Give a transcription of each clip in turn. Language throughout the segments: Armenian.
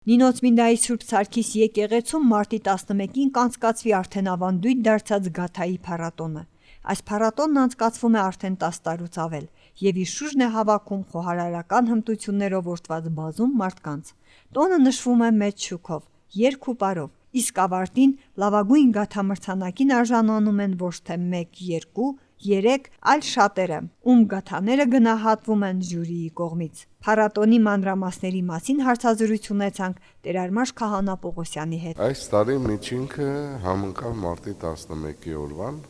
Նինոցմինդայի Սուրբ Սարգիս եկեղեցում մարտի 11-ին կանցկացվի արդեն ավանդույթ դարձած Գաթայի փառատոնը։ Այս փառատոնն անցկացվում է արդեն 10 տարուց ավել եւ իր շուրջն է հավաքում խոհարարական հմտություններով օրհնված բազում մարդկանց։ Տոնը նշվում է մեծ շուքով, երգ ու պարով, իսկ ավարտին լավագույն գաթամրցանակին արժանանում են ոչ թե 1, 2, 3, այլ շատերը, ում գաթաները գնահատվում են ժյուրիի կողմից։ Փառատոնի մանրամասների մասին հարցազրույց ունեցանք Տերարմաշ Քահանա Պողոսյանի հետ։ Այս տարի միջինքը համընկավ մարտի 11-ի օրվան,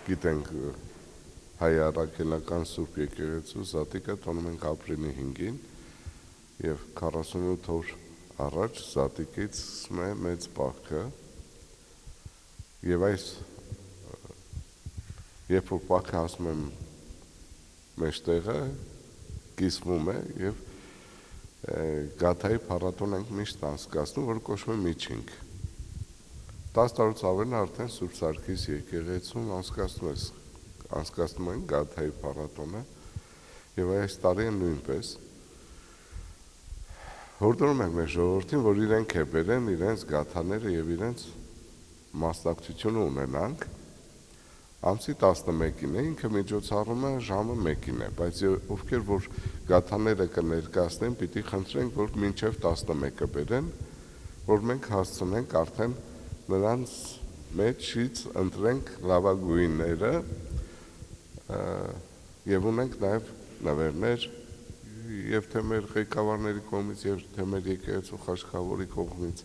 գիտենք հայ առաքելական Սուրբ եկեղեցու Զատիկը տոնում ենք ապրիլի 5-ին եւ 48 օր առաջ Զատիկից սկսում է մեծ պահքը եւ այս երբ որ պահքը ասում եմ մեջտեղը կիսվում է եւ Գաթայի փառատոն ենք միշտ անցկացնում, որը կոչվում է միջինք։ 10 տարուց ավելն արդեն Սուրբ Սարգիս եկեղեցում անցկացնում են Գաթայի փառատոնը եւ այս տարի նույնպես հորդորում ենք մեր ժողովրդին, որ իրենք է բերեն իրենց գաթաները եւ իրենց մասնակցությունը ունենանք։ Ամսի 11-ին է, ինքը միջոցառումը ժամը 1-ին է, բայց ովքեր որ գաթաները կներկայացնեն, պիտի խնդրենք, որ մինչև 11-ը բերեն, որ մենք հասցնենք արդեն նրանց մեջից ընտրենք լավագույնները եւ ունենք նաեւ նվերներ եւ թե մեր ղեկավարների կողմից եւ թե մեր եկեղեցու խաչքավորի կողմից,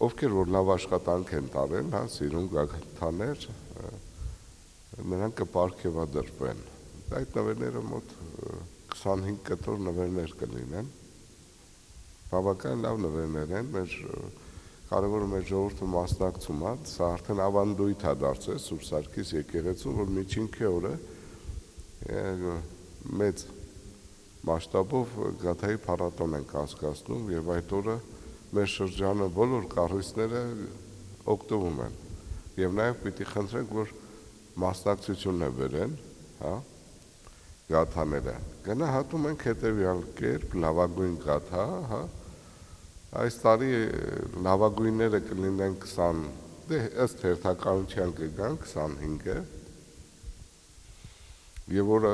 ովքեր որ լավ աշխատանք են տարել, հա, սիրուն գաթաներ, նրանք կպարգևադրվեն։ Այդ նվերները մոտ 25 կտոր նվերներ կլինեն։ Բավական լավ նվերներ են, կարևորը մեր ժողովուրդը մասնակցում է, սա արդեն ավանդույթ է դարձել Սուրբ Սարգիս եկեղեցում, որ միջինքի օրը մեծ մասշտաբով Գաթայի փառատոն ենք անցկացնում եւ այդ օրը մեր շրջանը բոլոր կառույցները օգտվում են եւ նաեւ պիտի խնդրենք, որ մասնակցությունը բերեն, հա, գաթաները։ Գնահատում ենք հետեւյալ կերպ լավագույն գաթա, հա, այս տարի լավագույնները կլինեն 20, դե ըստ հերթականության կգան 25-ը եւ որը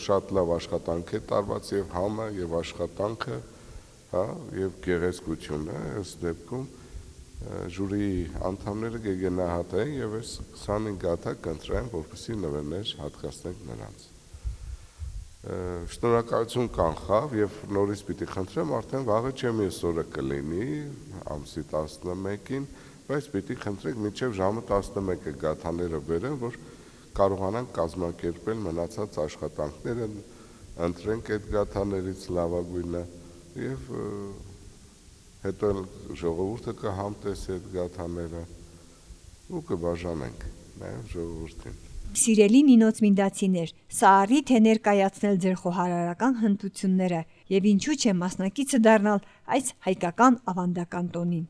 շատ լավ աշխատանք է տարված եւ համը եւ աշխատանքը, հա, եւ գեղեցկությունը ըստ դեպքում ժյուրիի անդամները կգնահատեն եւ այս 25 գաթա կընտրեն, որպեսզի նվերներ հատկացնենք նրանց։ Շնորհակալություն կանխավ եւ նորից պիտի խնդրեմ, արդեն վաղը չեմ այսօրը կլինի ամսի 11-ին, բայց պիտի խնդրենք մինչեւ ժամը 11-ը գաթաները բերեն, որ կարողանանք կազմակերպել մնացած աշխատանքները, ընտրենք այդ գաթաներից լավագույնը եւ հետո ժողովուրդը կհամտեսի այդ գաթաները ու կբաժանենք նաեւ ժողովրդին։ Սիրելի նինոցմինդացիներ, սա առիթ է ներկայացնել ձեր խոհարարական հմտությունները եւ ինչու՞ չէ մասնակիցը դառնալ այս հայկական ավանդական տոնին։